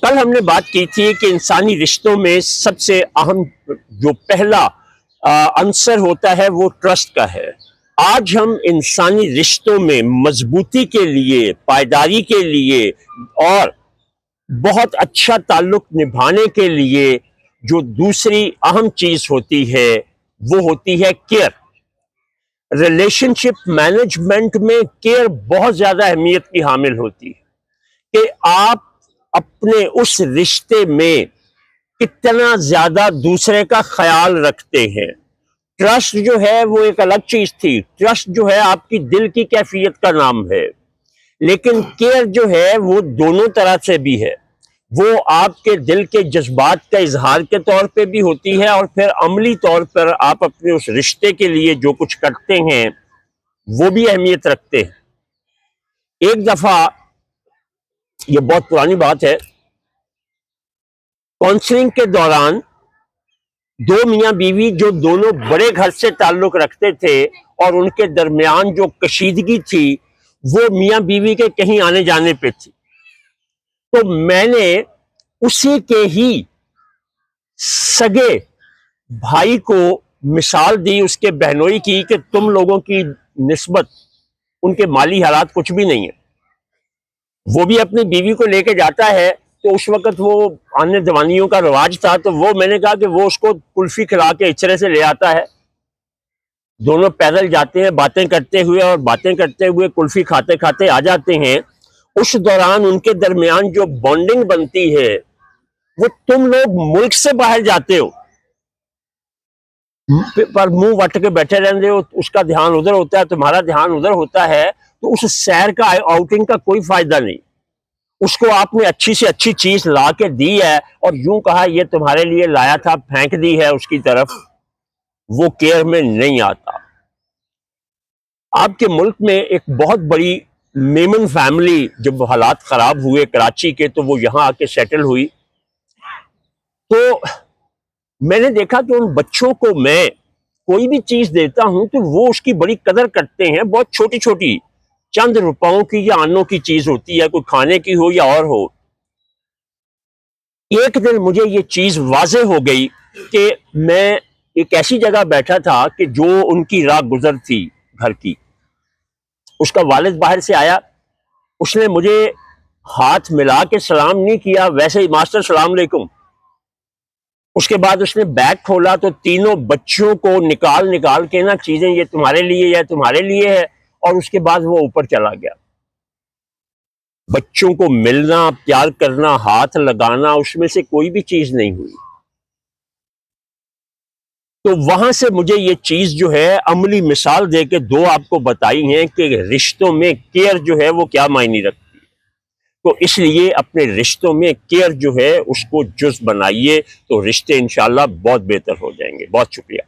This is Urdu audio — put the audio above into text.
کل ہم نے بات کی تھی کہ انسانی رشتوں میں سب سے اہم جو پہلا عنصر ہوتا ہے وہ ٹرسٹ کا ہے۔ آج ہم انسانی رشتوں میں مضبوطی کے لیے، پائیداری کے لیے اور بہت اچھا تعلق نبھانے کے لیے جو دوسری اہم چیز ہوتی ہے وہ ہوتی ہے کیئر۔ ریلیشن شپ مینجمنٹ میں کیئر بہت زیادہ اہمیت کی حامل ہوتی ہے کہ آپ اپنے اس رشتے میں کتنا زیادہ دوسرے کا خیال رکھتے ہیں۔ ٹرسٹ جو ہے وہ ایک الگ چیز تھی، ٹرسٹ جو ہے آپ کی دل کی کیفیت کا نام ہے، لیکن کیئر جو ہے وہ دونوں طرح سے بھی ہے۔ وہ آپ کے دل کے جذبات کا اظہار کے طور پہ بھی ہوتی ہے، اور پھر عملی طور پر آپ اپنے اس رشتے کے لیے جو کچھ کرتے ہیں وہ بھی اہمیت رکھتے ہیں۔ ایک دفعہ، یہ بہت پرانی بات ہے، کاؤنسلنگ کے دوران دو میاں بیوی جو دونوں بڑے گھر سے تعلق رکھتے تھے اور ان کے درمیان جو کشیدگی تھی وہ میاں بیوی کے کہیں آنے جانے پہ تھی، تو میں نے اسی کے ہی سگے بھائی کو مثال دی اس کے بہنوئی کی کہ تم لوگوں کی نسبت ان کے مالی حالات کچھ بھی نہیں ہے۔ وہ بھی اپنی بیوی کو لے کے جاتا ہے، تو اس وقت وہ آنے دوانیوں کا رواج تھا، تو وہ میں نے کہا کہ وہ اس کو کلفی کھلا کے اچرے سے لے آتا ہے، دونوں پیدل جاتے ہیں باتیں کرتے ہوئے کلفی کھاتے کھاتے آ جاتے ہیں۔ اس دوران ان کے درمیان جو بانڈنگ بنتی ہے وہ تم لوگ ملک سے باہر جاتے ہو پر منہ وٹ کے بیٹھے رہتے ہو، اس کا دھیان ادھر ہوتا ہے، تمہارا دھیان ادھر ہوتا ہے، تو اس سیر کا آؤٹنگ کا کوئی فائدہ نہیں۔ اس کو آپ نے اچھی سے اچھی چیز لا کے دی ہے اور یوں کہا یہ تمہارے لیے لایا تھا، پھینک دی ہے اس کی طرف، وہ کیئر میں نہیں آتا۔ آپ کے ملک میں ایک بہت بڑی میمن فیملی جب حالات خراب ہوئے کراچی کے تو وہ یہاں آ کے سیٹل ہوئی، تو میں نے دیکھا کہ ان بچوں کو میں کوئی بھی چیز دیتا ہوں تو وہ اس کی بڑی قدر کرتے ہیں، بہت چھوٹی چھوٹی چند روپاؤں کی یا آنوں کی چیز ہوتی ہے، کوئی کھانے کی ہو یا اور ہو۔ ایک دن مجھے یہ چیز واضح ہو گئی کہ میں ایک ایسی جگہ بیٹھا تھا کہ جو ان کی راہ گزر تھی گھر کی، اس کا والد باہر سے آیا، اس نے مجھے ہاتھ ملا کے سلام نہیں کیا، ویسے ہی ماسٹر السلام علیکم۔ اس کے بعد اس نے بیگ کھولا تو تینوں بچوں کو نکال کے نا چیزیں یہ تمہارے لیے یا تمہارے لیے ہے، اور اس کے بعد وہ اوپر چلا گیا۔ بچوں کو ملنا، پیار کرنا، ہاتھ لگانا، اس میں سے کوئی بھی چیز نہیں ہوئی۔ تو وہاں سے مجھے یہ چیز جو ہے عملی مثال دے کے دو آپ کو بتائی ہیں کہ رشتوں میں کیئر جو ہے وہ کیا معنی رکھتی ہے۔ تو اس لیے اپنے رشتوں میں کیئر جو ہے اس کو جز بنائیے، تو رشتے انشاءاللہ بہت بہتر ہو جائیں گے۔ بہت شکریہ۔